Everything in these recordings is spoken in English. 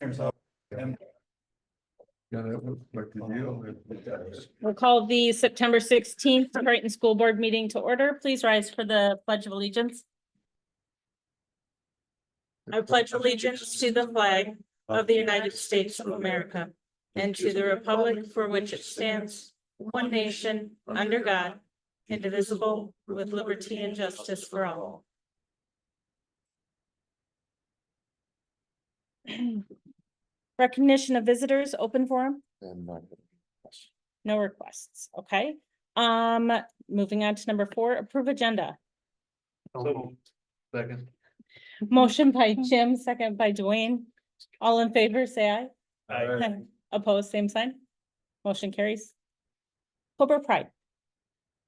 We'll call the September 16th Brighton School Board meeting to order. Please rise for the Pledge of Allegiance. I pledge allegiance to the flag of the United States of America and to the republic for which it stands, one nation, under God, indivisible, with liberty and justice for all. Recognition of visitors, open forum. No requests. Okay. Moving on to number 4, approve agenda. Second. Motion by Jim, second by Dwayne. All in favor, say aye. Aye. Opposed, same sign. Motion carries. Cobra Pride.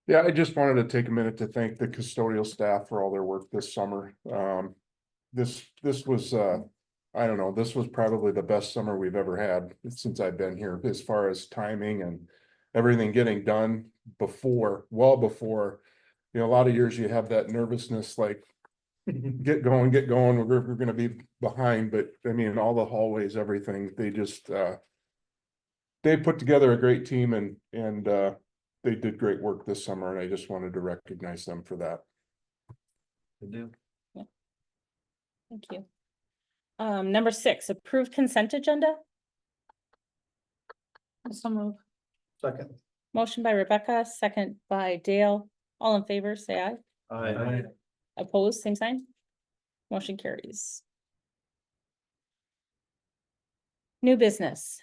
Yeah, I just wanted to take a minute to thank the custodial staff for all their work this summer. This was, I don't know, this was probably the best summer we've ever had since I've been here, as far as timing and everything getting done well before, you know, a lot of years you have that nervousness, like get going, we're gonna be behind, but I mean, all the hallways, everything, they just, they put together a great team and they did great work this summer, and I just wanted to recognize them for that. Thank you. Number 6, approved consent agenda. So move. Second. Motion by Rebecca, second by Dale. All in favor, say aye. Aye. Opposed, same sign. Motion carries. New business.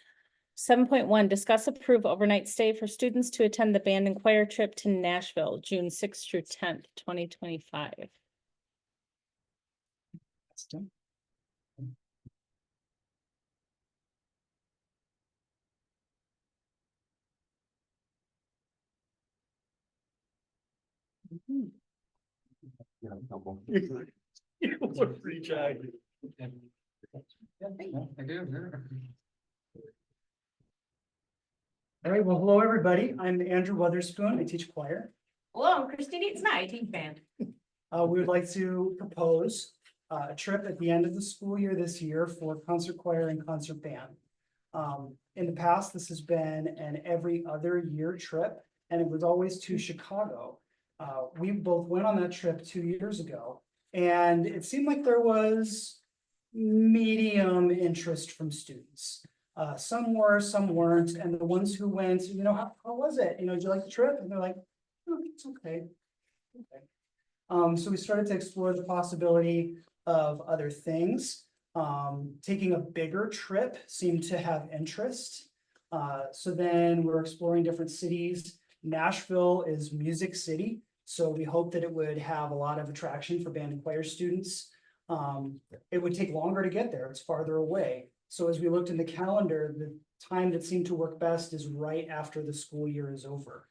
7.1, discuss approve overnight stay for students to attend the band and choir trip to Nashville, June 6th through 10th, 2025. All right, well, hello, everybody. I'm Andrew Weatherspoon. I teach choir. Hello, I'm Christine Eaton. I teach band. We would like to propose a trip at the end of the school year this year for concert choir and concert band. In the past, this has been an every other year trip, and it was always to Chicago. We both went on that trip 2 years ago, and it seemed like there was medium interest from students. Some were, some weren't, and the ones who went, you know, how was it? You know, did you like the trip? And they're like, oh, it's okay. So we started to explore the possibility of other things. Taking a bigger trip seemed to have interest. So then we're exploring different cities. Nashville is Music City, so we hope that it would have a lot of attraction for band and choir students. It would take longer to get there. It's farther away. So as we looked in the calendar, the time that seemed to work best is right after the school year is over.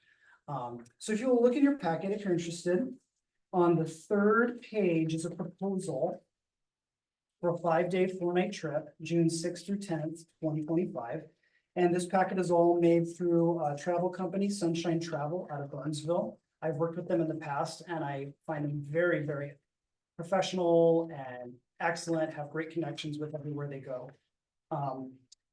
So if you'll look in your packet, if you're interested, on the 3rd page is a proposal for a 5-day, 4-night trip, June 6th through 10th, 2025. And this packet is all made through a travel company, Sunshine Travel, out of Burnsville. I've worked with them in the past, and I find them very, very professional and excellent, have great connections with everywhere they go.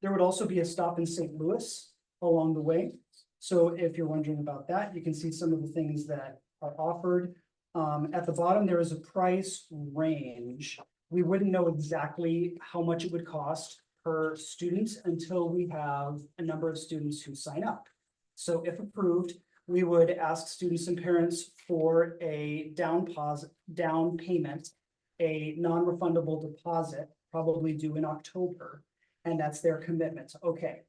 There would also be a stop in St. Louis along the way. So if you're wondering about that, you can see some of the things that are offered. At the bottom, there is a price range. We wouldn't know exactly how much it would cost per student until we have a number of students who sign up. So if approved, we would ask students and parents for a down payment, a non-refundable deposit, probably due in October. And that's their commitment. Okay,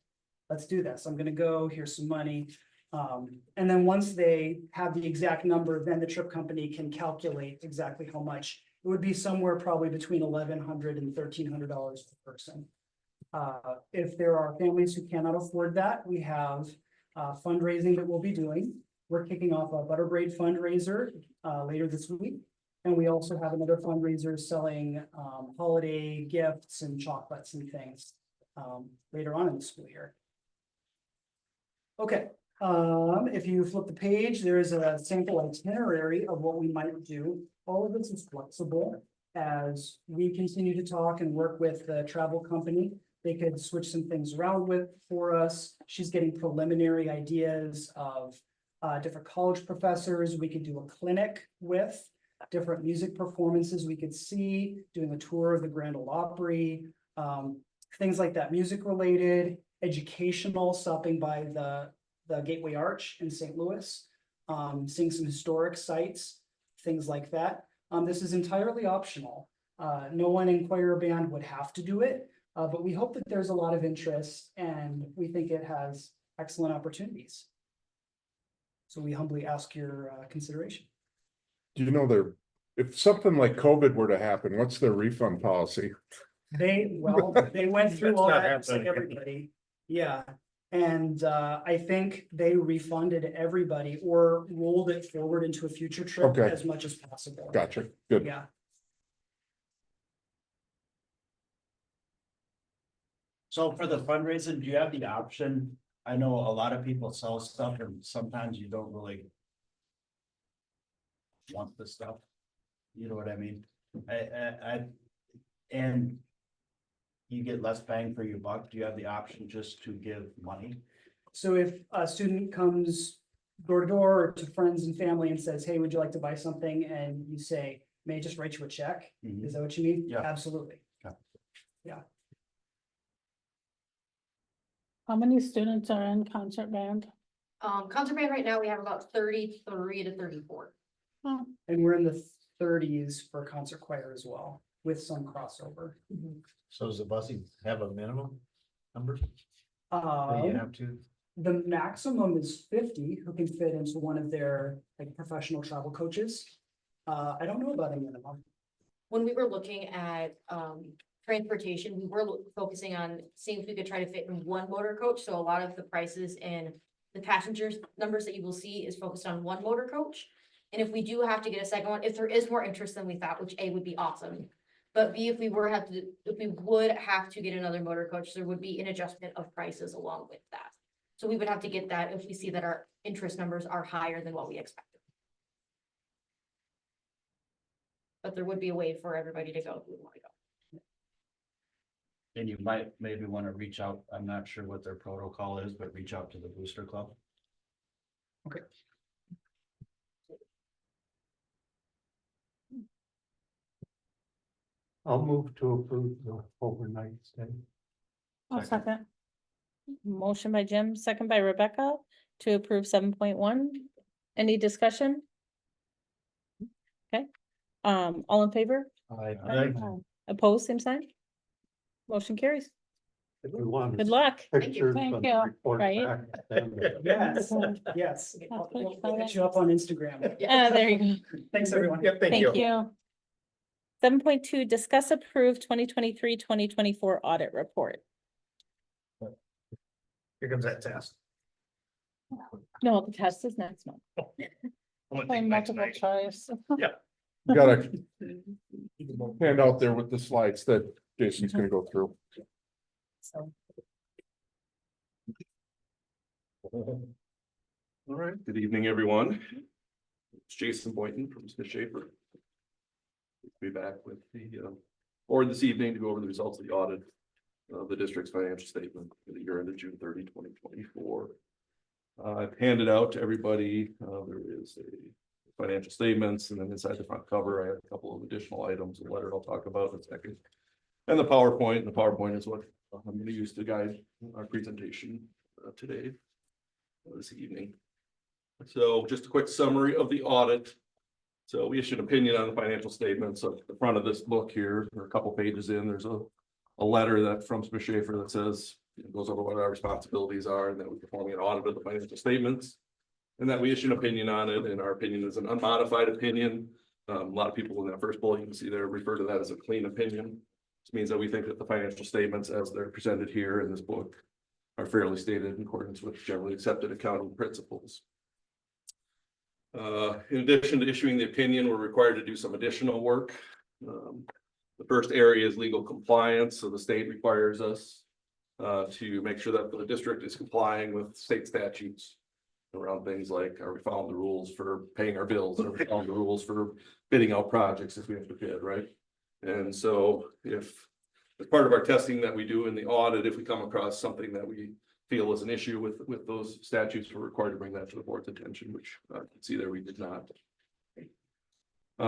let's do this. I'm gonna go, here's some money. And then once they have the exact number, then the trip company can calculate exactly how much. It would be somewhere probably between $1,100 and $1,300 per person. If there are families who cannot afford that, we have fundraising that we'll be doing. We're kicking off a Butter Braid fundraiser later this week. And we also have another fundraiser selling holiday gifts and chocolates and things later on in the school year. Okay, if you flip the page, there is a sample itinerary of what we might do. All of this is flexible as we continue to talk and work with the travel company. they could switch some things around with for us. She's getting preliminary ideas of different college professors we could do a clinic with, different music performances we could see, doing a tour of the Grand Ole Opry, things like that, music related, educational, stopping by the Gateway Arch in St. Louis, seeing some historic sites, things like that. This is entirely optional. No one in choir band would have to do it, but we hope that there's a lot of interest and we think it has excellent opportunities. So we humbly ask your consideration. Do you know if something like COVID were to happen, what's their refund policy? They went through That's all not that, just like happening. everybody, yeah. And I think they refunded everybody or rolled it forward into a future trip Okay. as much as possible. Gotcha, good. Yeah, So for the fundraising, do you have the option? I know a lot of people sell stuff and sometimes you don't really want the stuff. You know what I mean? And you get less bang for your buck. Do you have the option just to give money? so if a student comes door to door or to friends and family and says, hey, would you like to buy something? And you say, may I just write you a check? Mhm. Is that what you mean? Yeah. Absolutely. How many students are in concert band? Concert band right now, we have about 33 to 34. And we're in the thirties for concert choir as well, with some crossover. So does the busing have a minimum number that you Um, have to? the maximum is 50 who can fit into one of their like professional travel coaches. I don't know about a minimum. When we were looking at transportation, we were focusing on seeing if we could try to fit in one motor coach. So a lot of the prices and the passengers numbers that you will see is focused on one motor coach. And if we do have to get a second one, if there is more interest than we thought, which A would be awesome. But B, if we would have to get another motor coach, there would be an adjustment of prices along with that. So we would have to get that if we see that our interest numbers are higher than what we expected. But there would be a way for everybody to go if we want to go. And you might maybe want to reach out. I'm not sure what their protocol is, but reach out to the Booster Club. I'll move to approve the overnight stay. I'll second. Motion by Jim, second by Rebecca to approve 7.1. Any discussion? Okay, all in favor? Opposed, same sign? Motion carries. If we want Good luck. pictures. Thank and you. report Right. back, then Yes, yes. We'll hit you up on Instagram. There you go. Thanks, everyone. Thank you. 7.2, discuss approve 2023-2024 audit report. Here comes that test. No, the test is next month. Multiple choice. Got a hand out there with the slides that Jason's gonna go through. So, All right, good evening, everyone. It's Jason Boynton from Smith Schaefer. Be back with the board this evening to go over the results of the audit of the district's financial statement for the year ended June 30, 2024. I've handed out to everybody, there is a financial statements, and then inside the front cover, I have a couple of additional items, a letter I'll talk about in a second. And the PowerPoint is what I'm going to use to guide our presentation today, this evening. So just a quick summary of the audit. So we issued an opinion on the financial statements. So at the front of this book here, or a couple pages in, there's a letter that from Smith Schaefer that says, goes over what our responsibilities are, and that we're performing an audit of the financial statements. And that we issue an opinion on it, and our opinion is an unmodified opinion. A lot of people in that first bullet, you can see there, refer to that as a clean opinion. Which means that we think that the financial statements as they're presented here in this book are fairly stated in accordance with generally accepted accounting principles. In addition to issuing the opinion, we're required to do some additional work. The first area is legal compliance. So the state requires us to make sure that the district is complying with state statutes around things like, are we following the rules for paying our bills? Are we following the rules for bidding out projects if we have to bid, right? And so if as part of our testing that we do in the audit, if we come across something that we feel is an issue with those statutes, we're required to bring that to the board's attention, which you can see there we did not.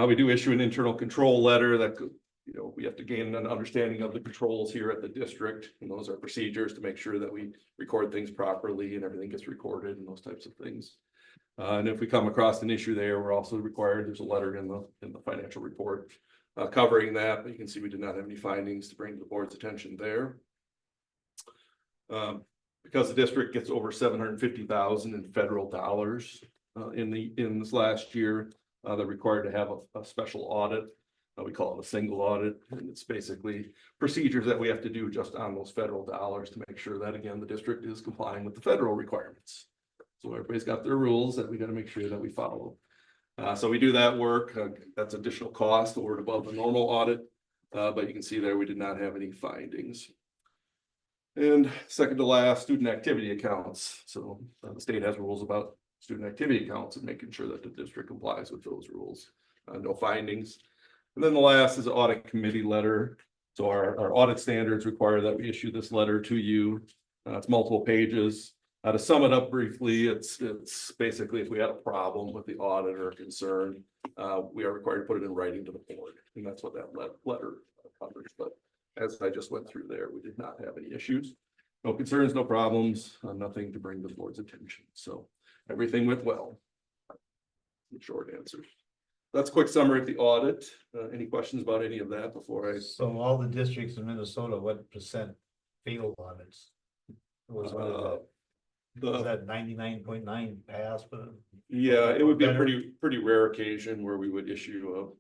We do issue an internal control letter that could, we have to gain an understanding of the controls here at the district, and those are procedures to make sure that we record things properly and everything gets recorded and those types of things. And if we come across an issue there, we're also required, there's a letter in the financial report covering that, but you can see we did not have any findings to bring to the board's attention there. Because the district gets over $750,000 in federal dollars in this last year, they're required to have a special audit. We call it a single audit, and it's basically procedures that we have to do just on those federal dollars to make sure that, again, the district is complying with the federal requirements. So everybody's got their rules that we got to make sure that we follow. So we do that work. That's additional cost over and above the normal audit. But you can see there we did not have any findings. And second to last, student activity accounts. So the state has rules about student activity accounts and making sure that the district complies with those rules. No findings. And then the last is an audit committee letter. So our audit standards require that we issue this letter to you. It's multiple pages. To sum it up briefly, it's basically if we had a problem with the audit or concern, we are required to put it in writing to the board. And that's what that letter covers. But as I just went through there, we did not have any issues. No concerns, no problems, nothing to bring to the board's attention. So everything went well. The short answer. That's a quick summary of the audit. Any questions about any of that before I? So all the districts in Minnesota, what percent failed audits? Was that 99.9 pass? But Yeah, it would be a better? pretty rare occasion where we would issue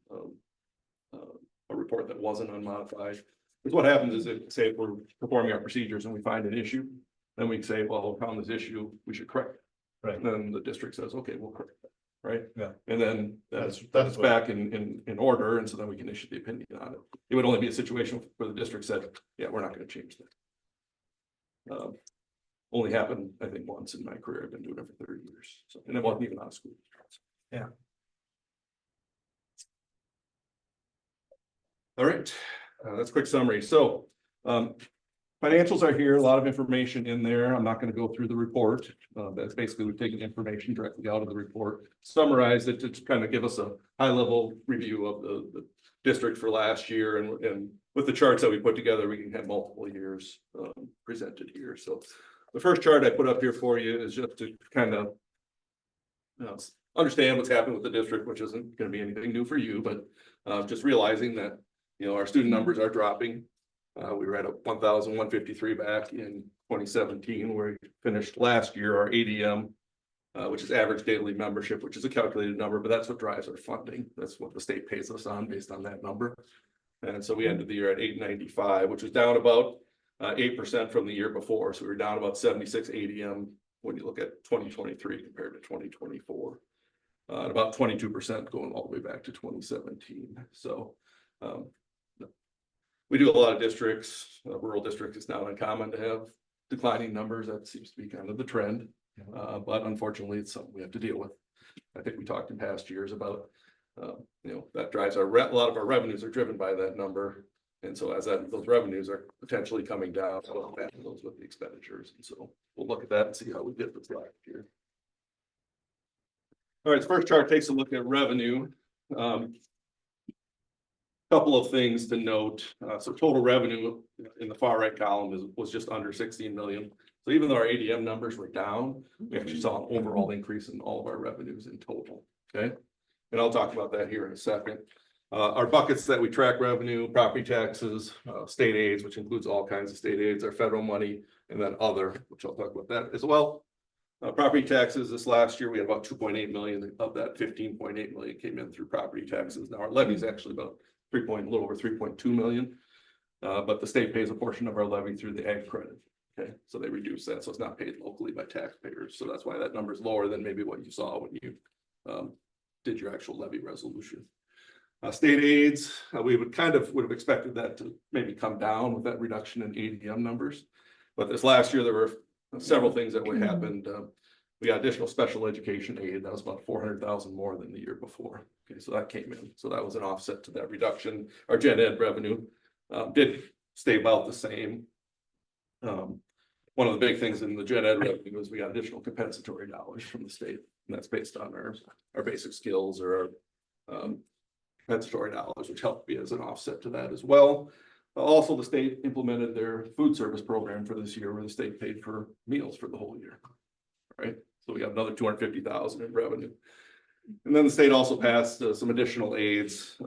a report that wasn't unmodified. Because what happens is that, say, if we're performing our procedures and we find an issue, then we say, well, we found this issue, we should correct it. Right. And then the district says, okay, we'll correct that, right? Yeah. And then That's that's what- back in order, and so then we can issue the opinion on it. It would only be a situation where the district said, yeah, we're not gonna change that. Only happened, I think, once in my career. I've been doing it for 30 years, so, and it wasn't even out of school. Yeah. All right, that's a quick summary. So, financials are here, a lot of information in there. I'm not going to go through the report. That's basically we've taken information directly out of the report, summarized it to kind of give us a high level review of the district for last year. And with the charts that we put together, we can have multiple years presented here. So the first chart I put up here for you is just to kind of understand what's happening with the district, which isn't going to be anything new for you, but just realizing that, our student numbers are dropping. We were at 1,153 back in 2017, where we finished last year. Our ADM, which is average daily membership, which is a calculated number, but that's what drives our funding. That's what the state pays us on based on that number. And so we ended the year at 895, which was down about 8% from the year before. So we were down about 76 ADM when you look at 2023 compared to 2024. And about 22% going all the way back to 2017. So we do a lot of districts, rural districts. It's not uncommon to have declining numbers. That seems to be kind of the trend. But unfortunately, it's something we have to deal with. I think we talked in past years about, that drives a lot of our revenues are driven by that number. And so as those revenues are potentially coming down, we'll battle those with the expenditures. And so we'll look at that and see how we did this last year. All right, the first chart takes a look at revenue. Couple of things to note. So total revenue in the far right column was just under 16 million. So even though our ADM numbers were down, we actually saw an overall increase in all of our revenues in total. Okay. And I'll talk about that here in a second. Our buckets that we track revenue, property taxes, state aids, which includes all kinds of state aids, our federal money, and then other, which I'll talk about that as well. Property taxes this last year, we had about 2.8 million. Of that, 15.8 million came in through property taxes. Now our levy is actually about a little over 3.2 million. But the state pays a portion of our levy through the ag credit. Okay, so they reduce that, so it's not paid locally by taxpayers. So that's why that number is lower than maybe what you saw when you did your actual levy resolution. State aids, we would have expected that to maybe come down with that reduction in ADM numbers. But this last year, there were several things that would happened. We got additional special education aid. That was about 400,000 more than the year before. Okay, so that came in. So that was an offset to that reduction. Our gen ed revenue did stay about the same. One of the big things in the gen ed revenue is we got additional compensatory dollars from the state, and that's based on our basic skills or our compensatory dollars, which help be as an offset to that as well. Also, the state implemented their food service program for this year, where the state paid for meals for the whole year. Right, so we got another 250,000 in revenue. And then the state also passed some additional aids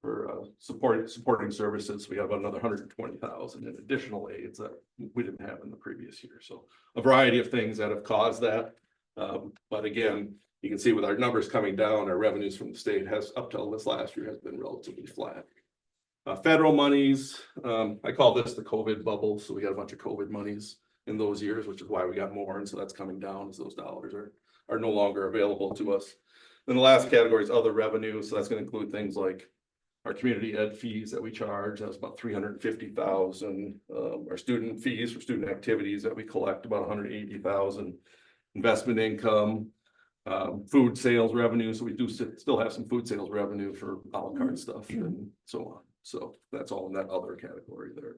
for supporting services. We have another 120,000 in additional aids that we didn't have in the previous year. So a variety of things that have caused that. But again, you can see with our numbers coming down, our revenues from the state has up till this last year has been relatively flat. Federal monies, I call this the COVID bubble. So we got a bunch of COVID monies in those years, which is why we got more. And so that's coming down as those dollars are no longer available to us. Then the last category is other revenue. So that's going to include things like our community ed fees that we charge. That's about 350,000. Our student fees for student activities that we collect, about 180,000. Investment income, food sales revenue. So we do still have some food sales revenue for a la carte stuff and so on. So that's all in that other category there.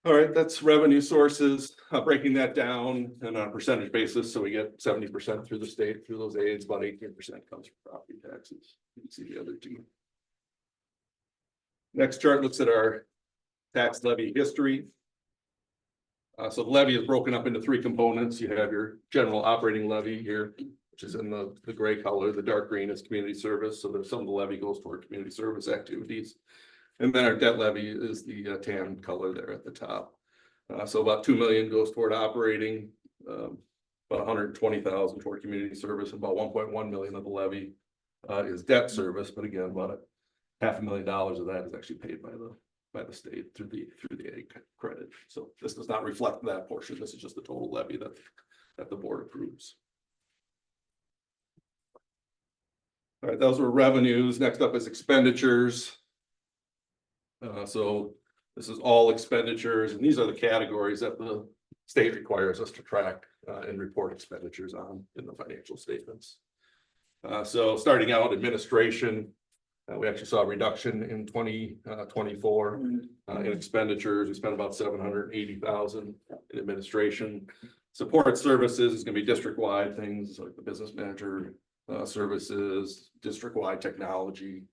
All right, that's revenue sources, breaking that down and on a percentage basis. So we get 70% through the state, through those aids, about 18% comes from property taxes. You can see the other two. Next chart looks at our tax levy history. So the levy is broken up into three components. You have your general operating levy here, which is in the gray color. The dark green is community service. So there's some of the levy goes toward community service activities. And then our debt levy is the tan color there at the top. So about 2 million goes toward operating, about 120,000 toward community service, and about 1.1 million of the levy is debt service. But again, about $500,000 of that is actually paid by the state through the A credit. So this does not reflect that portion. This is just the total levy that the board approves. All right, those were revenues. Next up is expenditures. So this is all expenditures, and these are the categories that the state requires us to track and report expenditures on in the financial statements. So starting out, administration, we actually saw a reduction in 2024 in expenditures. We spent about 780,000 in administration. Support services is going to be district-wide things like the business manager services, district-wide technology.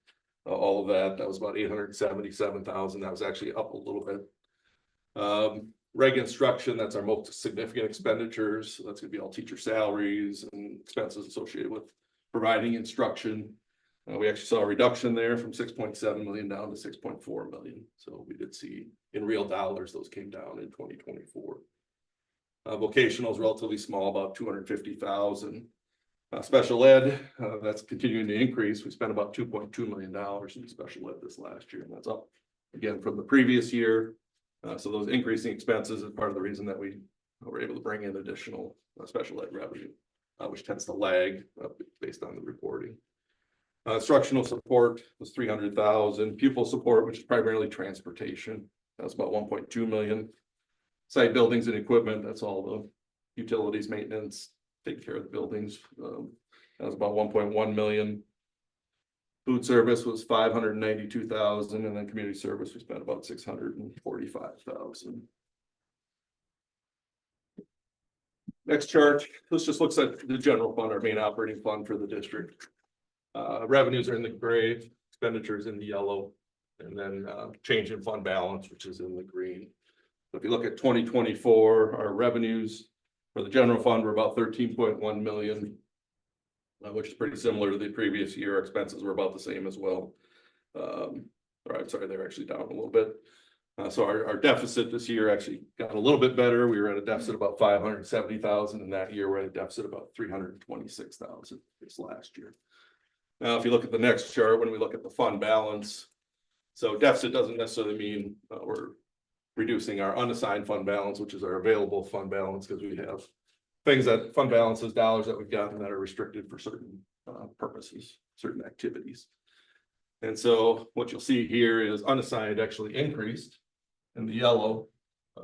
All of that was about 877,000. That was actually up a little bit. Reg instruction, that's our most significant expenditures. So that's going to be all teacher salaries and expenses associated with providing instruction. We actually saw a reduction there from 6.7 million down to 6.4 million. So we did see in real dollars, those came down in 2024. Vocational is relatively small, about 250,000. Special ed, that's continuing to increase. We spent about $2.2 million in special ed this last year, and that's up again from the previous year. So those increasing expenses is part of the reason that we were able to bring in additional special ed revenue, which tends to lag based on the reporting. Instructional support was 300,000. Pupil support, which is primarily transportation, that's about 1.2 million. Site buildings and equipment, that's all the utilities, maintenance, taking care of the buildings. That was about 1.1 million. Food service was 592,000, and then community service we spent about 645,000. Next chart, this just looks at the general fund, our main operating fund for the district. Revenues are in the gray, expenditures in the yellow, and then change in fund balance, which is in the green. If you look at 2024, our revenues for the general fund were about 13.1 million, which is pretty similar to the previous year. Our expenses were about the same as well. I'm sorry, they're actually down a little bit. So our deficit this year actually got a little bit better. We were at a deficit about 570,000, and that year we're at a deficit about 326,000 this last year. Now, if you look at the next chart, when we look at the fund balance, so deficit doesn't necessarily mean we're reducing our unassigned fund balance, which is our available fund balance, because we have things that fund balances, dollars that we've gotten that are restricted for certain purposes, certain activities. And so what you'll see here is unassigned actually increased in the yellow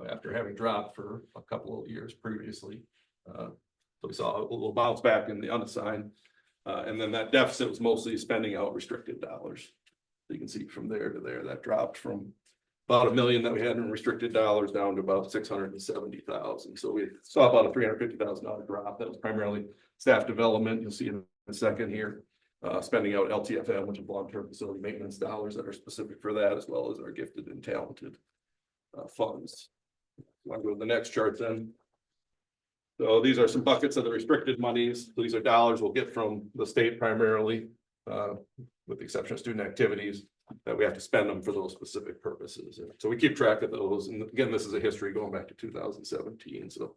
after having dropped for a couple of years previously. So we saw a little bounce back in the unassigned. And then that deficit was mostly spending out restricted dollars you can see from there to there, that dropped from about $1 million that we had in restricted dollars down to about 670,000. So we saw about a $350,000 drop. That was primarily staff development. You'll see in a second here. Spending out LTFM, which is long-term facility maintenance dollars that are specific for that, as well as our gifted and talented funds. I'll go to the next chart then. So these are some buckets of the restricted monies. So these are dollars we'll get from the state primarily, with the exception of student activities, that we have to spend them for those specific purposes. And so we keep track of those. And again, this is a history going back to 2017. So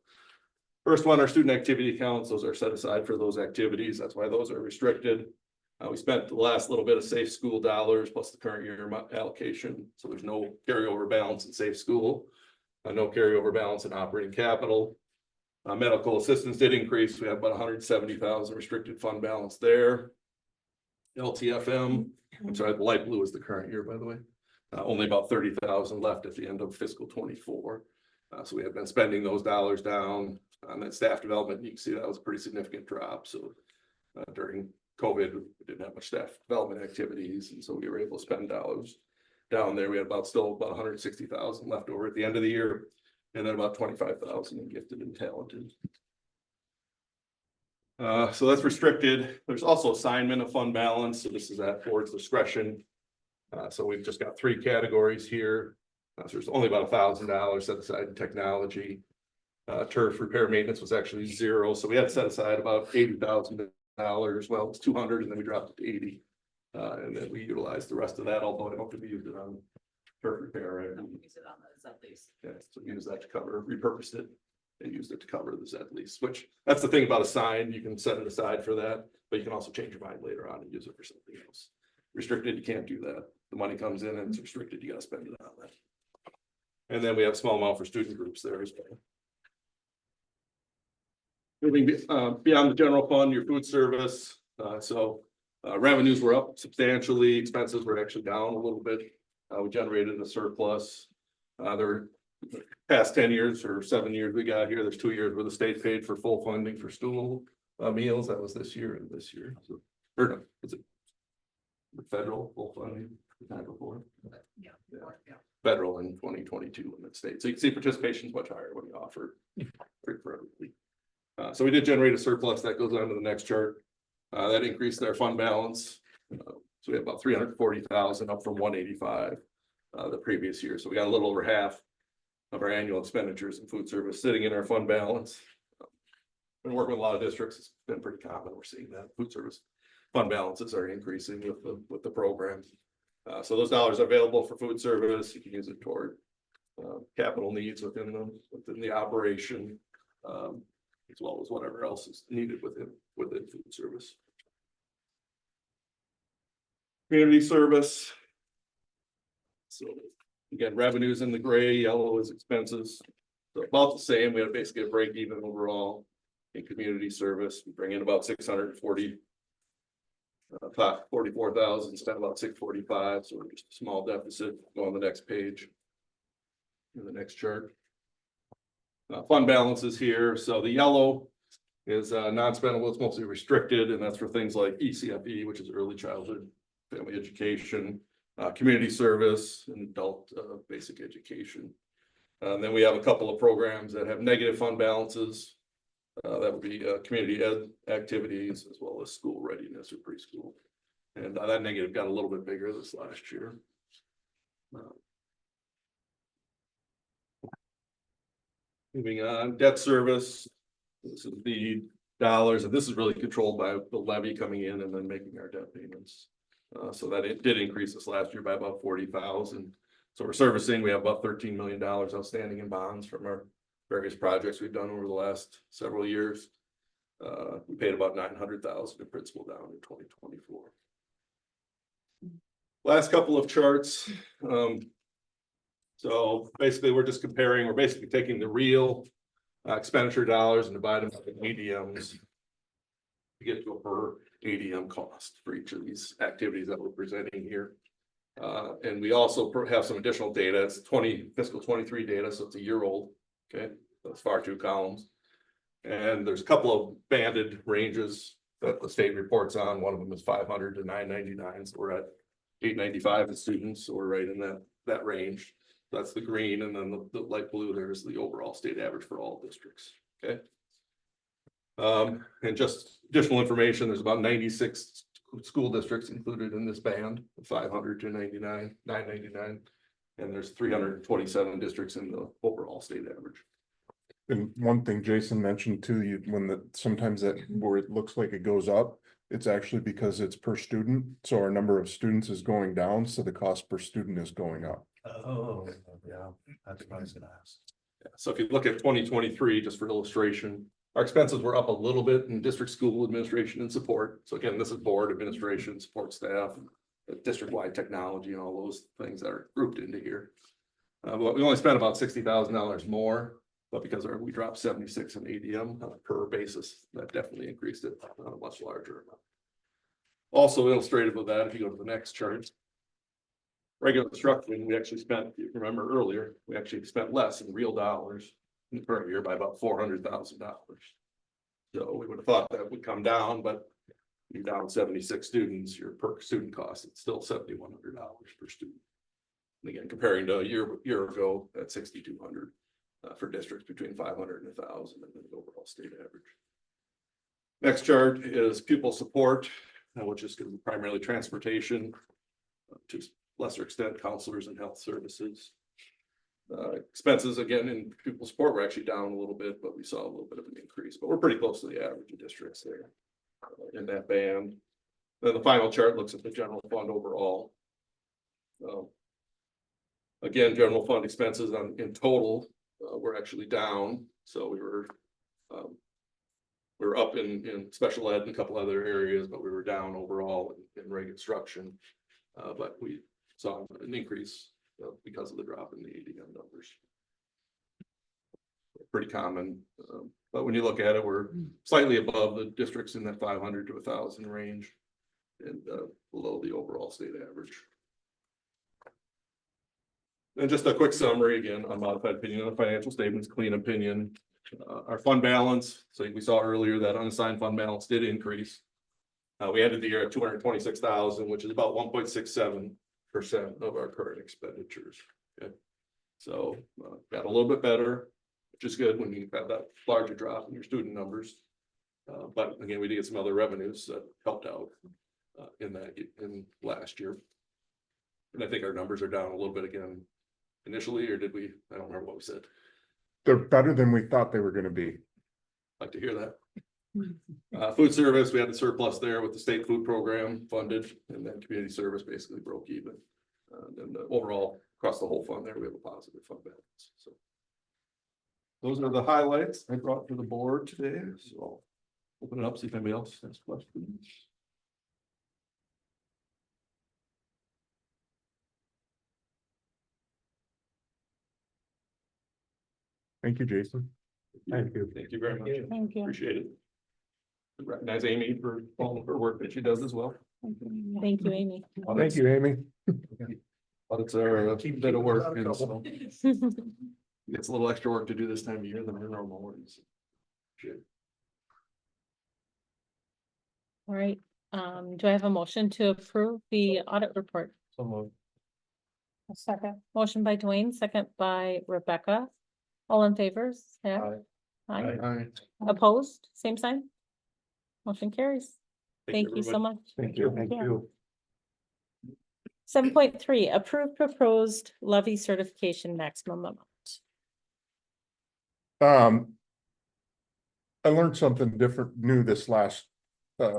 first one, our student activity accounts, those are set aside for those activities. That's why those are restricted. We spent the last little bit of safe school dollars plus the current year allocation. So there's no carryover balance in safe school, no carryover balance in operating capital. Medical assistance did increase. We have about 170,000 restricted fund balance there. LTFM, I'm sorry, the light blue is the current year, by the way. Only about 30,000 left at the end of fiscal 24. So we have been spending those dollars down on that staff development. You can see that was a pretty significant drop. So during COVID, we didn't have much staff development activities. And so we were able to spend dollars down there. We had still about 160,000 left over at the end of the year. And then about 25,000 in gifted and talented. So that's restricted. There's also assignment of fund balance. So this is at board's discretion. So we've just got 3 categories here. So there's only about $1,000 set aside in technology. Turf repair maintenance was actually 0. So we had set aside about $80,000. Well, it's 200, and then we dropped it to 80. And then we utilized the rest of that, although I don't think we used it on turf repair, right? Use it on the Zed lease. Yeah, so use that to cover, repurposed it and used it to cover the Zed lease, which that's the thing about a sign, you can set it aside for that, but you can also change your mind later on and use it for something else. Restricted, you can't do that. The money comes in and it's restricted, you gotta spend it on that. And then we have a small amount for student groups there as well. Moving beyond the general fund, your food service, revenues were up substantially, expenses were actually down a little bit. We generated a surplus. There past 10 years or 7 years we got here, there's 2 years where the state paid for full funding for school meals. That was this year and this year. So, or no, was it the federal full funding the time before? Yeah. Federal in 2022 in the state. So you can see participation is much higher when you offer free for everybody. So we did generate a surplus that goes on to the next chart. That increased our fund balance. So we have about 340,000 up from 185 the previous year. So we got a little over half of our annual expenditures in food service sitting in our fund balance. Been working with a lot of districts. It's been pretty common. We're seeing that food service fund balances are increasing with the program. So those dollars are available for food service. You can use it toward capital needs within the operation, as well as whatever else is needed within food service. Community service. So again, revenues in the gray, yellow is expenses. So about the same. We had basically a break even overall in community service. We bring in about 44,000, spent about 645. So we're just a small deficit. Go on the next page. In the next chart. Fund balances here. So the yellow is non-spendable. It's mostly restricted, and that's for things like ECFE, which is early childhood family education, community service, and adult basic education. Then we have a couple of programs that have negative fund balances. That would be community ed activities as well as school readiness or preschool. And that negative got a little bit bigger this last year. Moving on, debt service. This is the dollars, and this is really controlled by the levy coming in and then making our debt payments. So that it did increase this last year by about 40,000. So we're servicing, we have about $13 million outstanding in bonds from our various projects we've done over the last several years. We paid about 900,000 in principal down in 2024. Last couple of charts. So basically we're just comparing, we're basically taking the real expenditure dollars and dividing them by ADMs to get to a per ADM cost for each of these activities that we're presenting here. And we also have some additional data. It's fiscal 23 data, so it's a year old. Okay, that's far 2 columns. And there's a couple of banded ranges that the state reports on. One of them is 500 to 999. So we're at 895 of students, so we're right in that range. That's the green, and then the light blue, there's the overall state average for all districts, okay? And just additional information, there's about 96 school districts included in this band, 500 to 999. And there's 327 districts in the overall state average. And one thing Jason mentioned too, you, sometimes that where it looks like it goes up, it's actually because it's per student. So our number of students is going down, so the cost per student is going up. Oh, yeah, that's what I was gonna ask. So if you look at 2023, just for illustration, our expenses were up a little bit in district school administration and support. So again, this is board administration, support staff, district-wide technology, and all those things that are grouped into here. But we only spent about $60,000 more, but because we dropped 76 in ADM on a per basis, that definitely increased it on a much larger amount. Also illustrative of that, if you go to the next chart. Regular instruction, we actually spent, if you remember earlier, we actually spent less in real dollars in the current year by about $400,000. So we would have thought that would come down, but you're down 76 students, your per student cost, it's still $7,100 per student. And again, comparing to a year ago at 6,200 for districts between 500 and 1,000 and the overall state average. Next chart is pupil support, which is going to be primarily transportation, to lesser extent counselors and health services. Expenses again in pupil support were actually down a little bit, but we saw a little bit of an increase, but we're pretty close to the average of districts there in that band. Then the final chart looks at the general fund overall. Again, general fund expenses in total were actually down, so we were up in special ed and a couple other areas, but we were down overall in reg instruction. But we saw an increase because of the drop in the ADM numbers. Pretty common, but when you look at it, we're slightly above the districts in that 500 to 1,000 range and below the overall state average. And just a quick summary again, unmodified opinion on the financial statements, clean opinion. Our fund balance, so we saw earlier that unassigned fund balance did increase. We ended the year at 226,000, which is about 1.67% of our current expenditures. Okay, so got a little bit better, which is good when you have that larger drop in your student numbers. But again, we did get some other revenues that helped out in last year. And I think our numbers are down a little bit again initially, or did we? I don't remember what we said. They're better than we thought they were gonna be. Like to hear that. Food service, we had the surplus there with the state food program funded, and then community service basically broke even. And overall, across the whole fund there, we have a positive fund balance, so. Those are the highlights I brought to the board today, so I'll open it up, see if anybody else has questions. Thank you, Jason. Thank you. Thank you very much. Thank you. Appreciate it. Recognize Amy for all of her work that she does as well. Thank you, Amy. Thank you, Amy. Audits are a bit of work, and so it's a little extra work to do this time of year than our normal ones. All right, do I have a motion to approve the audit report? A second. Motion by Dwayne, second by Rebecca. All in favor? Say aye. Aye. Opposed, same sign? Motion carries. Thank you so much. Thank you. Thank Yeah. you. 7.3, approve proposed levy certification maximum amount. I learned something new this last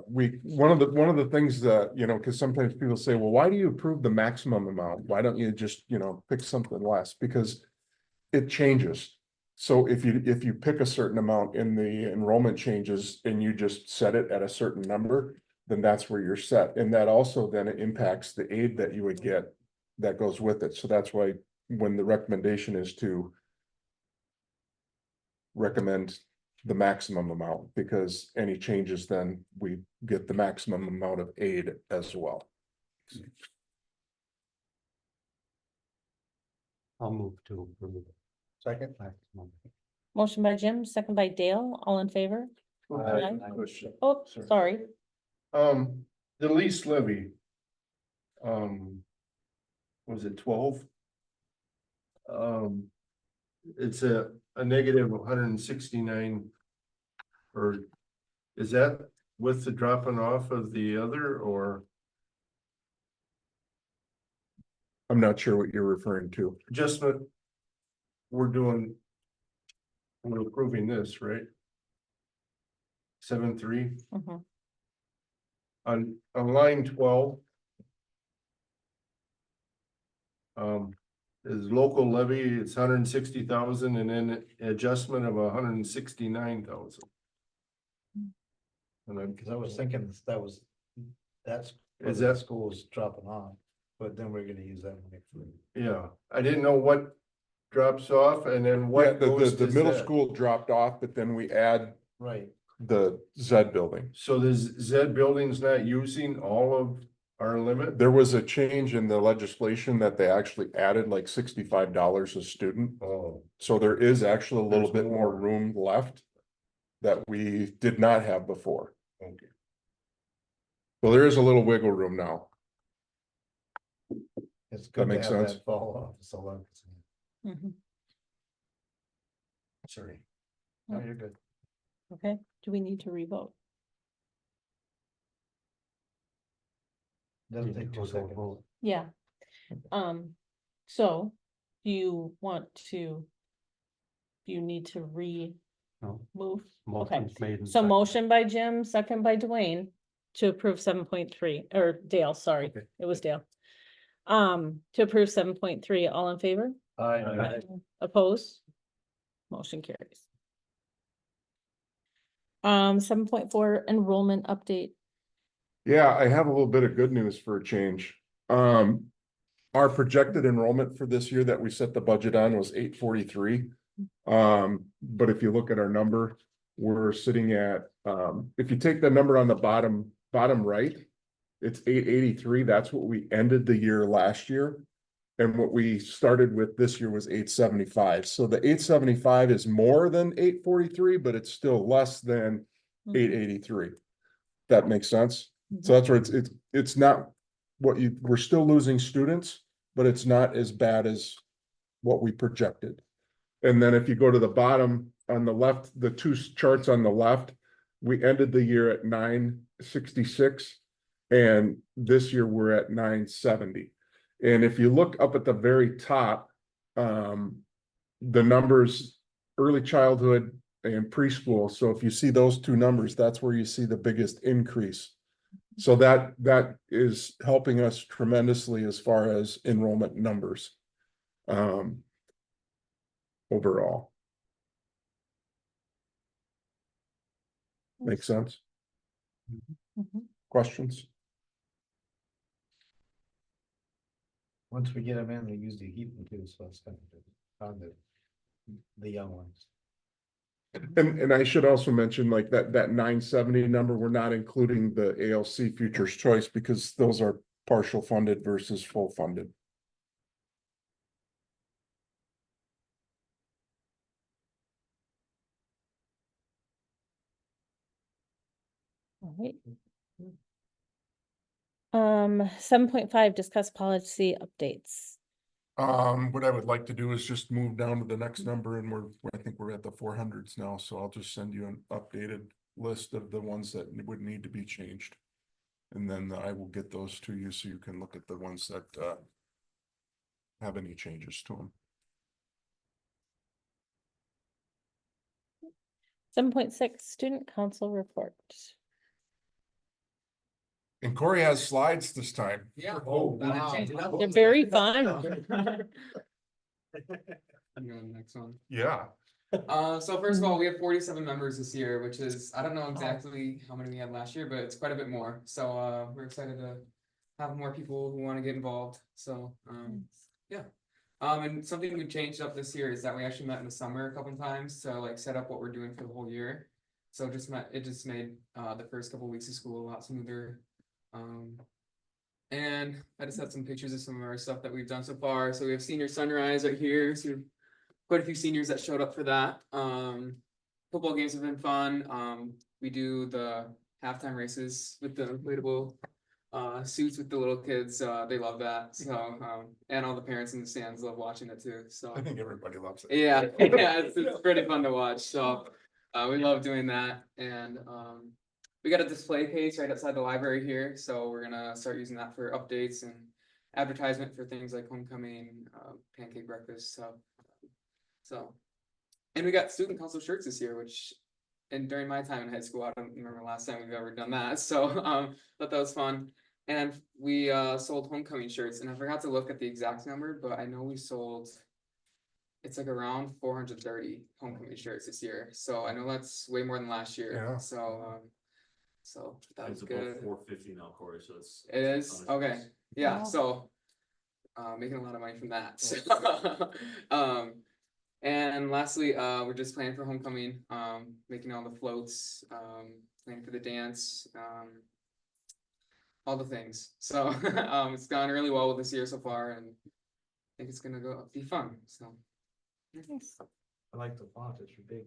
week. One of the things that, because sometimes people say, well, why do you approve the maximum amount? Why don't you just, pick something less? Because it changes. So if you pick a certain amount in the enrollment changes and you just set it at a certain number, then that's where you're set. And that also then impacts the aid that you would get that goes with it. So that's why when the recommendation is to recommend the maximum amount, because any changes, then we get the maximum amount of aid as well. I'll move to approve. Second. Motion by Jim, second by Dale, all in favor? Aye. Question. Oh, sorry. The lease levy. Was it 12? It's a negative 169. Or is that with the dropping off of the other, or I'm not sure what you're referring to. adjustment? We're approving this, right? 7.3 Mhm. on line 12. Is local levy, it's 160,000, and then adjustment of 169,000. And I'm, Cause I was thinking that's. Is where the that- School's dropping off, but then we're gonna use that money for. yeah, I didn't know what drops off and then Yeah, what goes the to middle Zed. school dropped off, but then we add Right. the Zed building. So the Zed building's not using all of our limit? There was a change in the legislation that they actually added like $65 a student. Oh, So there is actually a little There's bit more more. room left that we did not have before. okay. So there is a little wiggle room now. It's good to makes have sense. that fall off, so long. Mhm. Sorry. No, you're good. Okay, do we need to revote? Doesn't take 2 seconds. Yeah. So do you want to? Do you need to No. move? Okay, Motion's made and so seconded. motion by Jim, second by Dwayne to approve 7.3, or Dale, sorry, Okay. it was Dale. To approve 7.3, all in favor? Aye. Oppose? Motion carries. 7.4 enrollment update. Yeah, I have a little bit of good news for a change. Our projected enrollment for this year that we set the budget on was 843. But if you look at our number, we're sitting at, if you take the number on the bottom right, it's 883. That's what we ended the year last year. And what we started with this year was 875. So the 875 is more than 843, but it's still less than 883. That makes sense. So that's where it's not what we're still losing students, but it's not as bad as what we projected. And then if you go to the bottom on the left, the two charts on the left, we ended the year at 966. And this year we're at 970. And if you look up at the very top, the numbers, early childhood and preschool. So if you see those two numbers, that's where you see the biggest increase. So that is helping us tremendously as far as enrollment numbers. Overall. Makes sense? Mhm. Questions? Once we get them in, we usually heat them too, so it's kind of good on the young ones. And I should also mention like that 970 number, we're not including the ALC Futures Choice because those are partial funded versus full funded. All right. 7.5, discuss policy updates. What I would like to do is just move down to the next number and I think we're at the 400s now, so I'll just send you an updated list of the ones that would need to be changed. And then I will get those to you so you can look at the ones that have any changes to them. 7.6, student council report. And Corey has slides this time. Yeah. Oh, wow. They're very fun. I'm going next one. Yeah. So first of all, we have 47 members this year, which is, I don't know exactly how many we had last year, but it's quite a bit more. So we're excited to have more people who want to get involved. So yeah. And something we changed up this year is that we actually met in the summer a couple of times to like set up what we're doing for the whole year. So it just made the first couple of weeks of school a lot smoother. And I just had some pictures of some of our stuff that we've done so far. So we have senior sunrise right here. So we have quite a few seniors that showed up for that. Football games have been fun. We do the halftime races with the inflatable suits with the little kids, they love that, so, and all the parents in the stands love watching it too, so. I think everybody loves it. Yeah, yeah, it's pretty fun to watch, so, we love doing that, and, we got a display case right outside the library here, so we're gonna start using that for updates and advertisement for things like homecoming, pancake breakfast, so. And we got student council shirts this year, which, and during my time in high school, I don't remember the last time we've ever done that, so, thought that was fun. And we, sold homecoming shirts, and I forgot to look at the exact number, but I know we sold. It's like around 430 homecoming shirts this year, so I know that's way more than last year, Yeah. so that was good. 450 now, Corey, so it's. It is, okay, yeah, Wow. so. Making a lot of money from that, so. And lastly, we're just planning for homecoming, making all the floats, planning for the dance, all the things, so, it's gone really well with this year so far, and I think it's gonna be fun, so. I like the font, it's big.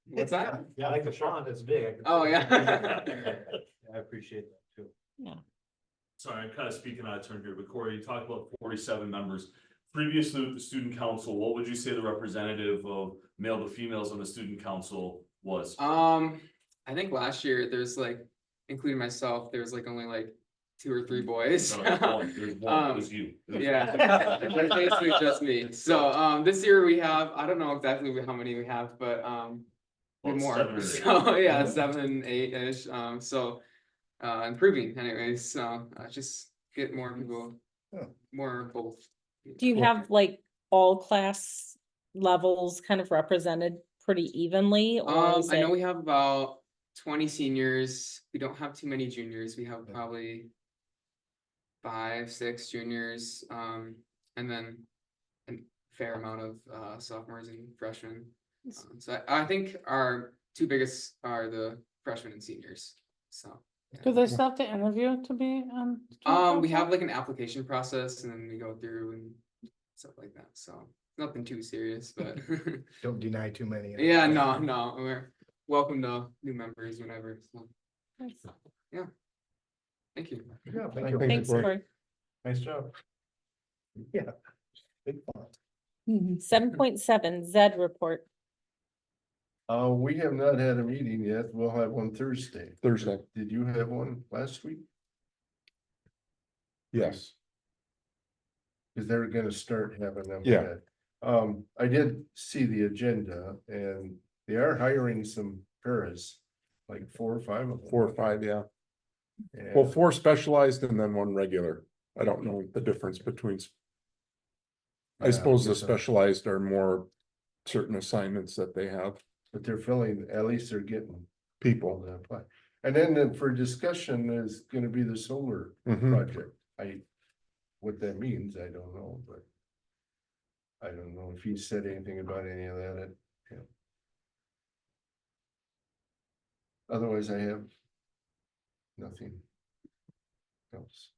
What's that? Yeah, I like the font, it's big. Oh, yeah. I appreciate that too. Sorry, I'm kind of speaking out of turn here, but Corey, you talked about 47 members. Previously with the student council, what would you say the representative of male to females on the student council was? I think last year there's like, including myself, there's like only like 2 or 3 boys. No, there's one, it was you. It was- Yeah, it's basically just me. So, this year we have, I don't know exactly how many we have, but, we have Well, 7 more. or 8. So, yeah, 7, 8-ish, so, improving anyways, so, just get more people, more of both. Do you have like all class levels kind of represented pretty evenly? Or is I know it- we have about 20 seniors. We don't have too many juniors. We have probably 5, 6 juniors, and then a fair amount of sophomores and freshmen. So I think our 2 biggest are the freshmen and seniors. So. Do they still have to interview to be on? We have like an application process, and then we go through and stuff like that. So nothing too serious, but Don't deny too many. yeah, no, we're welcome to new members whenever. So. Yeah. Thank you. Yeah, thank you. Thanks, Corey. Nice job. Yeah. Big font. 7.7 Zed report. We have not had a meeting yet. We'll have one Thursday. Thursday, Did you have one last week? yes. Cause they're gonna start having them. Yeah. yet. I did see the agenda and they are hiring some paras, like 4 or 5 of them. 4 or 5, yeah. And- Well, 4 specialized and then 1 regular. I don't know the difference between. I Yeah, suppose the guess so. specialized are more certain assignments that they have, But they're filling, at least they're getting people. people to apply. And then for discussion is gonna be the solar Mhm. project. What that means, I don't know, but. I don't know if he said anything about any of that, yeah. Otherwise, I have. Nothing. Else.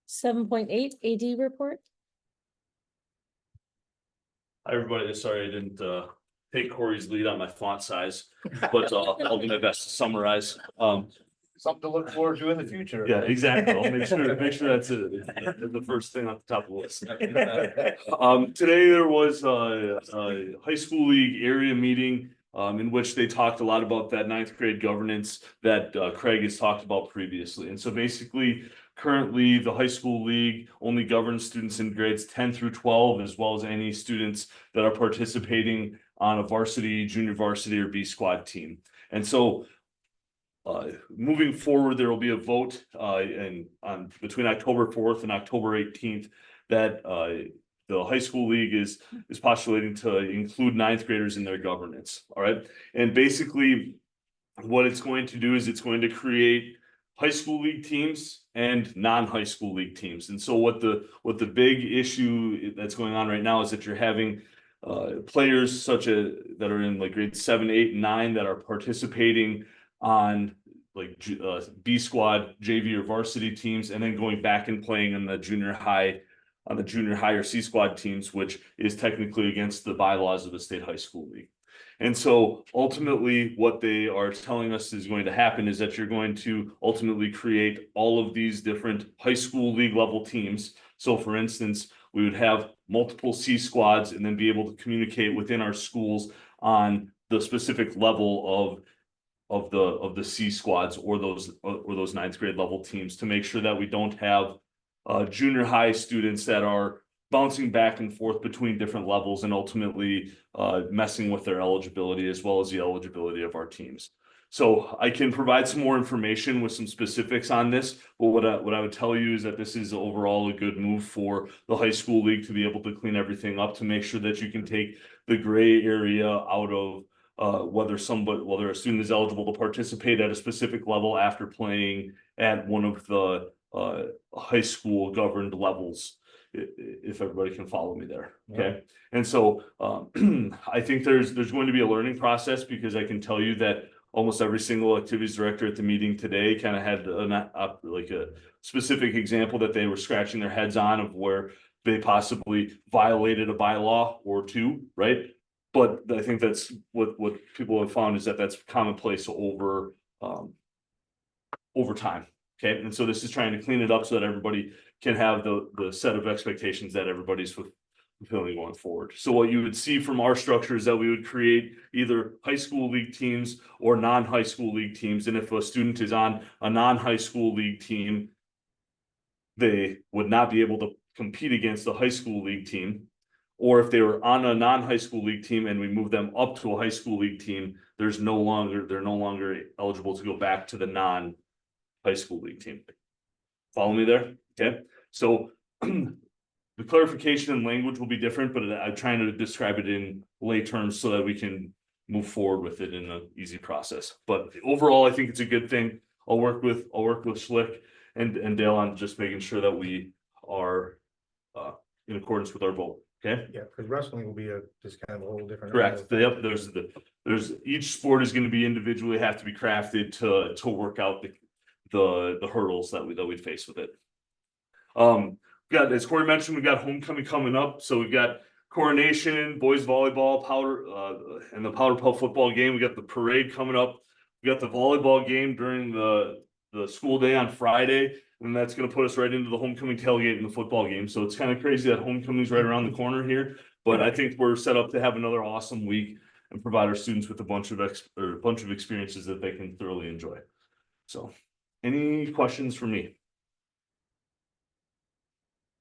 7.8 AD report. Hi, everybody. Sorry, I didn't take Corey's lead on my font size, but I'll do my best to summarize. Something to look forward to in the future. Yeah, exactly. I'll make sure that's the first thing off the top of the list. Today there was a high school league area meeting in which they talked a lot about that 9th grade governance that Craig has talked about previously. And so basically, currently, the high school league only governs students in grades 10 through 12, as well as any students that are participating on a varsity, junior varsity, or B squad team. And so moving forward, there will be a vote between October 4th and October 18th that the high school league is postulating to include 9th graders in their governance. All right. And basically what it's going to do is it's going to create high school league teams and non-high school league teams. And so what the big issue that's going on right now is that you're having players such as that are in like grades 7, 8, and 9 that are participating on like B squad, JV, or varsity teams, and then going back and playing in the junior high or C squad teams, which is technically against the bylaws of the state high school league. And so ultimately, what they are telling us is going to happen is that you're going to ultimately create all of these different high school league level teams. So for instance, we would have multiple C squads and then be able to communicate within our schools on the specific level of the C squads or those ninth grade level teams to make sure that we don't have junior high students that are bouncing back and forth between different levels and ultimately messing with their eligibility as well as the eligibility of our teams. So I can provide some more information with some specifics on this, but what I would tell you is that this is overall a good move for the high school league to be able to clean everything up, to make sure that you can take the gray area out of whether a student is eligible to participate at a specific level after playing at one of the high school governed levels, if everybody can follow me there, okay? And so I think there's going to be a learning process, because I can tell you that almost every single activities director at the meeting today kind of had like a specific example that they were scratching their heads on of where they possibly violated a bylaw or two, right? But I think that's what people have found is that that's commonplace over time. Okay, and so this is trying to clean it up so that everybody can have the set of expectations that everybody's fulfilling going forward. So what you would see from our structure is that we would create either high school league teams or non-high school league teams. And if a student is on a non-high school league team, they would not be able to compete against the high school league team. Or if they were on a non-high school league team and we move them up to a high school league team, they're no longer eligible to go back to the non-high school league team. Follow me there? Okay, so the clarification and language will be different, but I'm trying to describe it in lay terms so that we can move forward with it in an easy process. But overall, I think it's a good thing. I'll work with Schlick and Dale on just making sure that we are in accordance with our vote. Okay. Yeah, because wrestling will be just kind of a whole different. Correct. Yep. There's each sport is going to be individually have to be crafted to work out the hurdles that we face with it. As Corey mentioned, we've got homecoming coming up. So we've got coronation, boys volleyball, and the Powder Puff football game. We got the parade coming up. We got the volleyball game during the school day on Friday. And that's going to put us right into the homecoming tailgate in the football game. So it's kind of crazy that homecoming's right around the corner here. But I think we're set up to have another awesome week and provide our students with a bunch of experiences that they can thoroughly enjoy. So, any questions for me?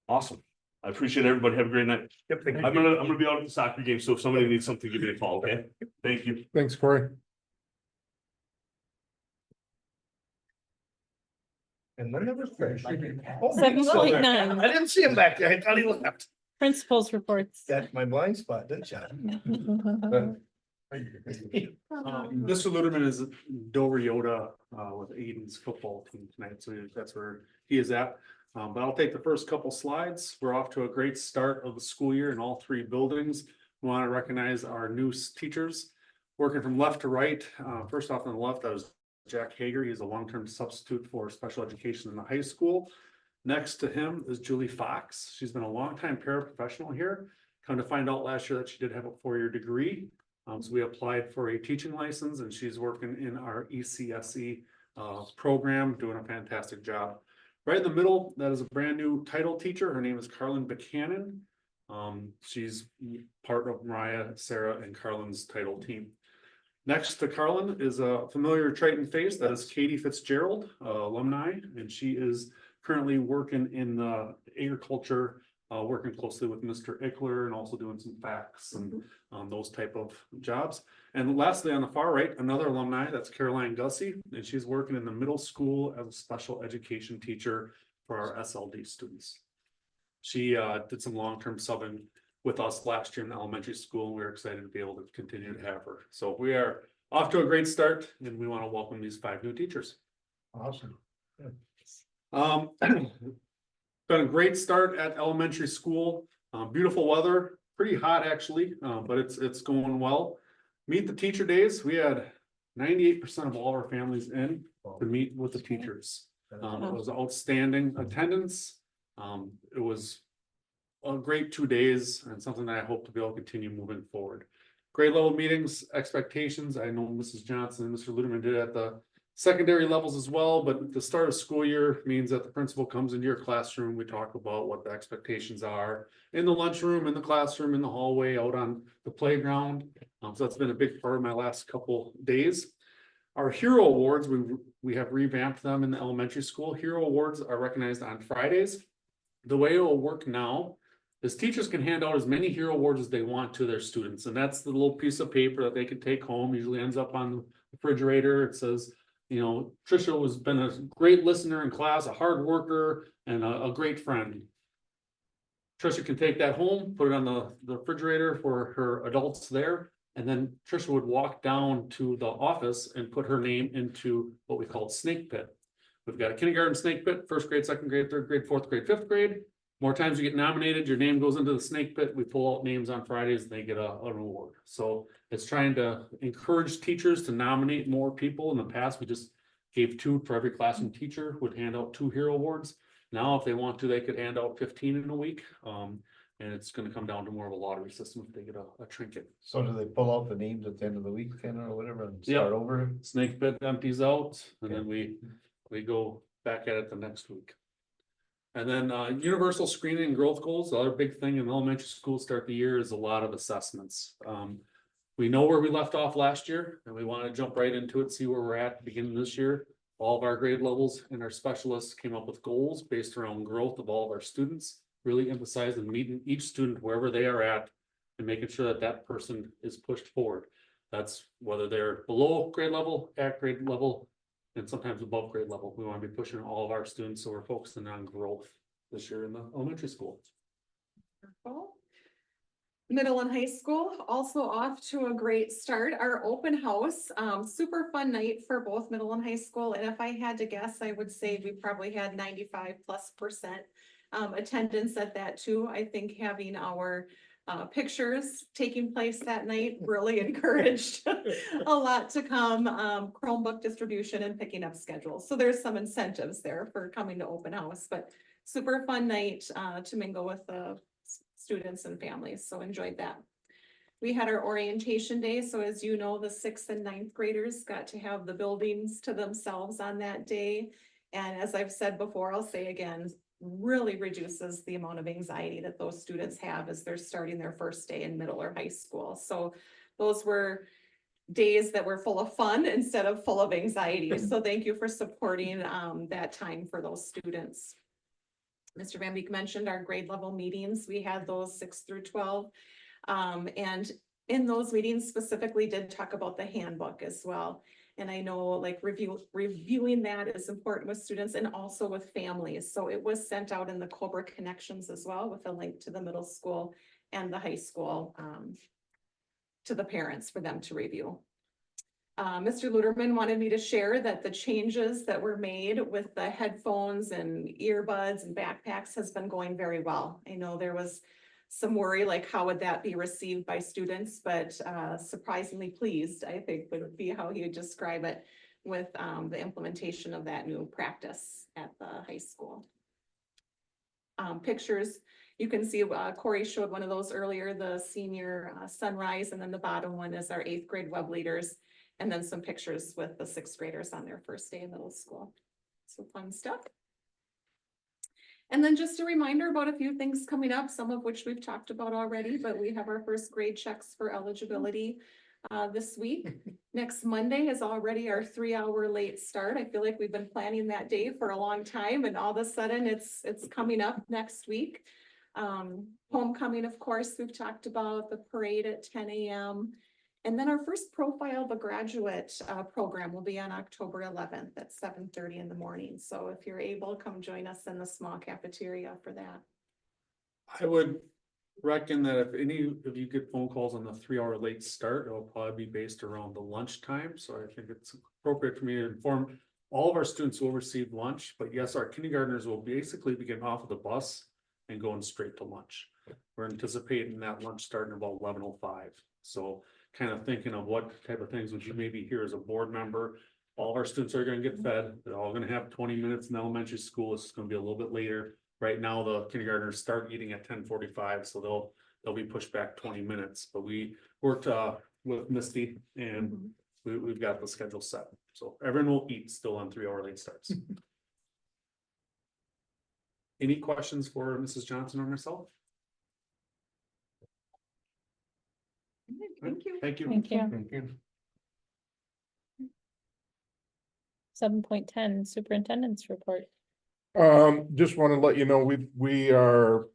Awesome. I appreciate everybody. Have a great night. Yep, thank you. I'm gonna be out at the soccer game. So if somebody needs something, give me a call. Okay. Thank you. Thanks, Corey. And then there was. 7.9. I didn't see him back there. I thought he left. Principals reports. That's my blind spot, didn't you? Mr. Luderman is Dover Yoda with Aiden's football team tonight, so that's where he is at. But I'll take the first couple slides. We're off to a great start of the school year in all three buildings. We want to recognize our new teachers working from left to right. First off on the left, that was Jack Hager. He's a long-term substitute for special education in the high school. Next to him is Julie Fox. She's been a longtime paraprofessional here. Come to find out last year that she did have a 4-year degree. So we applied for a teaching license and she's working in our ECSE program, doing a fantastic job. Right in the middle, that is a brand new title teacher. Her name is Carlin Buchanan. She's part of Mariah, Sarah, and Carlin's title team. Next to Carlin is a familiar Triton face. That is Katie Fitzgerald, alumni, and she is currently working in the agriculture, working closely with Mr. Ickler and also doing some facts and those type of jobs. And lastly, on the far right, another alumni, that's Caroline Gussie, and she's working in the middle school as a special education teacher for our SLD students. She did some long-term subbing with us last year in the elementary school, and we're excited to be able to continue to have her. So we are off to a great start, and we want to welcome these 5 new teachers. Awesome. Been a great start at elementary school. Beautiful weather, pretty hot actually, but it's going well. Meet the teacher days. We had 98% of all our families in to meet with the teachers. It was outstanding attendance. It was a great 2 days and something that I hope to be able to continue moving forward. grade level meetings, expectations. I know Mrs. Johnson and Mr. Luderman did it at the secondary levels as well, but the start of school year means that the principal comes into your classroom. We talk about what the expectations are in the lunchroom, in the classroom, in the hallway, out on the playground. So that's been a big part of my last couple days. Our hero awards, we have revamped them in the elementary school. Hero awards are recognized on Fridays. The way it will work now is teachers can hand out as many hero awards as they want to their students. And that's the little piece of paper that they can take home, usually ends up on the refrigerator. It says, you know, Trisha has been a great listener in class, a hard worker, and a great friend. Trisha can take that home, put it on the refrigerator for her adults there. And then Trisha would walk down to the office and put her name into what we call snake pit. We've got a kindergarten snake pit, first grade, second grade, third grade, fourth grade, fifth grade. More times you get nominated, your name goes into the snake pit. We pull out names on Fridays and they get a reward. So it's trying to encourage teachers to nominate more people. In the past, we just gave 2 for every classroom teacher, would hand out 2 hero awards. Now, if they want to, they could hand out 15 in a week. And it's gonna come down to more of a lottery system if they get a trinket. So do they pull out the names at the end of the week then or whatever and Yep. start over? Snake pit empties out and then we go back at it the next week. And then universal screening and growth goals, the other big thing in elementary school start the year is a lot of assessments. We know where we left off last year and we want to jump right into it, see where we're at beginning of this year. All of our grade levels and our specialists came up with goals based around growth of all of our students, really emphasizing meeting each student wherever they are at and making sure that that person is pushed forward. That's whether they're below grade level, at grade level, and sometimes above grade level. We want to be pushing all of our students, so we're focusing on growth this year in the elementary school. Middle and high school also off to a great start. Our open house, super fun night for both middle and high school. And if I had to guess, I would say we probably had 95+% attendance at that too. I think having our pictures taking place that night really encouraged a lot to come. Chromebook distribution and picking up schedules. So there's some incentives there for coming to open house, but super fun night to mingle with the students and families. So enjoyed that. We had our orientation day. So as you know, the 6th and 9th graders got to have the buildings to themselves on that day. And as I've said before, I'll say again, really reduces the amount of anxiety that those students have as they're starting their first day in middle or high school. So those were days that were full of fun instead of full of anxiety. So thank you for supporting that time for those students. Mr. Van Beek mentioned our grade level meetings. We had those 6 through 12. And in those meetings specifically did talk about the handbook as well. And I know like reviewing that is important with students and also with families. So it was sent out in the Cobra Connections as well with a link to the middle school and the high school to the parents for them to review. Mr. Luderman wanted me to share that the changes that were made with the headphones and earbuds and backpacks has been going very well. I know there was some worry, like how would that be received by students, but surprisingly pleased, I think would be how he would describe it with the implementation of that new practice at the high school. Pictures, you can see Corey showed one of those earlier, the senior sunrise, and then the bottom one is our 8th grade web leaders. And then some pictures with the 6th graders on their first day in middle school. So fun stuff. And then just a reminder about a few things coming up, some of which we've talked about already, but we have our first grade checks for eligibility this week. Next Monday is already our 3-hour late start. I feel like we've been planning that day for a long time and all of a sudden it's coming up next week. Homecoming, of course, we've talked about the parade at 10 a.m. And then our first profile of a graduate program will be on October 11th at 7:30 in the morning. So if you're able, come join us in the small cafeteria for that. I would reckon that if any of you get phone calls on the 3-hour late start, it'll probably be based around the lunchtime. So I think it's appropriate for me to inform all of our students who will receive lunch. But yes, our kindergartners will basically be getting off of the bus and going straight to lunch. We're anticipating that lunch starting about 11:05. So kind of thinking of what type of things would you maybe hear as a board member. All of our students are going to get fed. They're all going to have 20 minutes in elementary school. It's going to be a little bit later. Right now, the kindergartners start eating at 10:45, so they'll they'll be pushed back 20 minutes, but we worked with Misty and we've got the schedule set. So everyone will eat still on 3-hour late starts. Any questions for Mrs. Johnson or myself? Thank you. Thank you. Thank you. Thank you. 7.10 Superintendent's Report. Just want to let you know, we are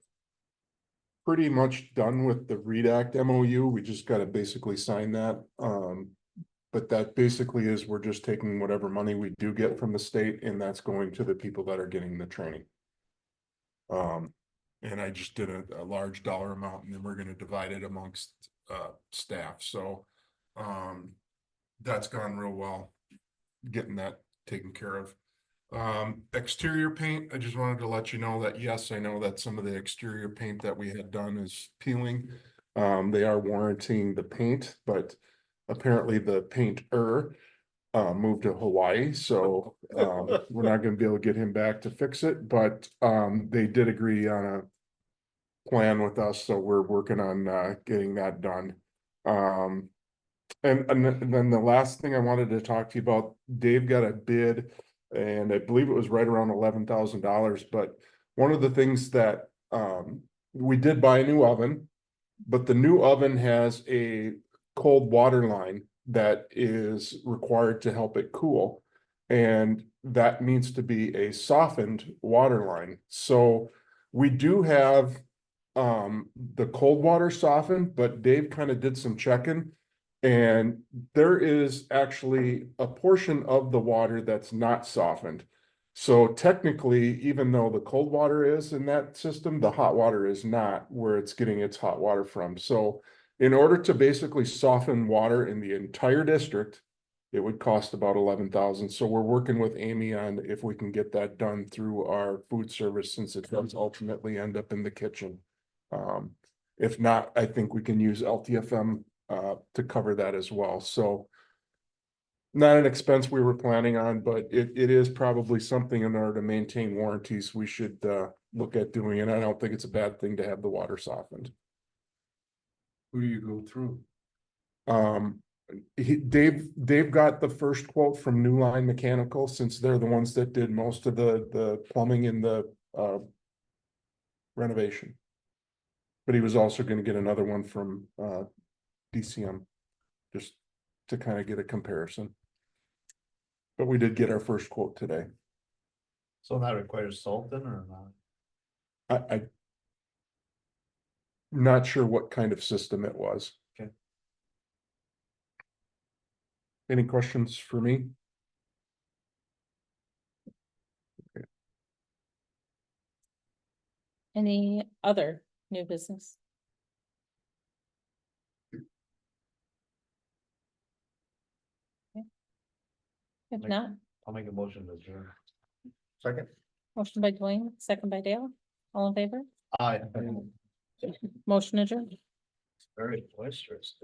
pretty much done with the READ Act MOU. We just got to basically sign that. But that basically is, we're just taking whatever money we do get from the state, and that's going to the people that are getting the training. And I just did a large dollar amount, and then we're gonna divide it amongst staff, so that's gone real well, getting that taken care of. Exterior paint, I just wanted to let you know that, yes, I know that some of the exterior paint that we had done is peeling. They are warranting the paint, but apparently the painter moved to Hawaii, so we're not gonna be able to get him back to fix it, but they did agree on a plan with us, so we're working on getting that done. And then the last thing I wanted to talk to you about, Dave got a bid, and I believe it was right around $11,000, but one of the things that we did buy a new oven, but the new oven has a cold water line that is required to help it cool. And that needs to be a softened water line. So we do have the cold water softened, but Dave kind of did some checking. And there is actually a portion of the water that's not softened. So technically, even though the cold water is in that system, the hot water is not where it's getting its hot water from. So in order to basically soften water in the entire district, it would cost about 11,000. So we're working with Amy on if we can get that done through our food service, since it does ultimately end up in the kitchen. If not, I think we can use LTFM to cover that as well. So not an expense we were planning on, but it is probably something in order to maintain warranties we should look at doing. And I don't think it's a bad thing to have the water softened. Who do you go through? Dave got the first quote from New Line Mechanical, since they're the ones that did most of the plumbing in the renovation. But he was also going to get another one from DCM, just to kind of get a comparison. But we did get our first quote today. So that requires salt then or not? I'm not sure what kind of system it was. Okay. Any questions for me? Any other new business? Okay. If Like- not, I'll make a motion to adjourn. Second? motion by Dwayne, second by Dale, all in favor? Aye. Motion adjourned. Very boisterous.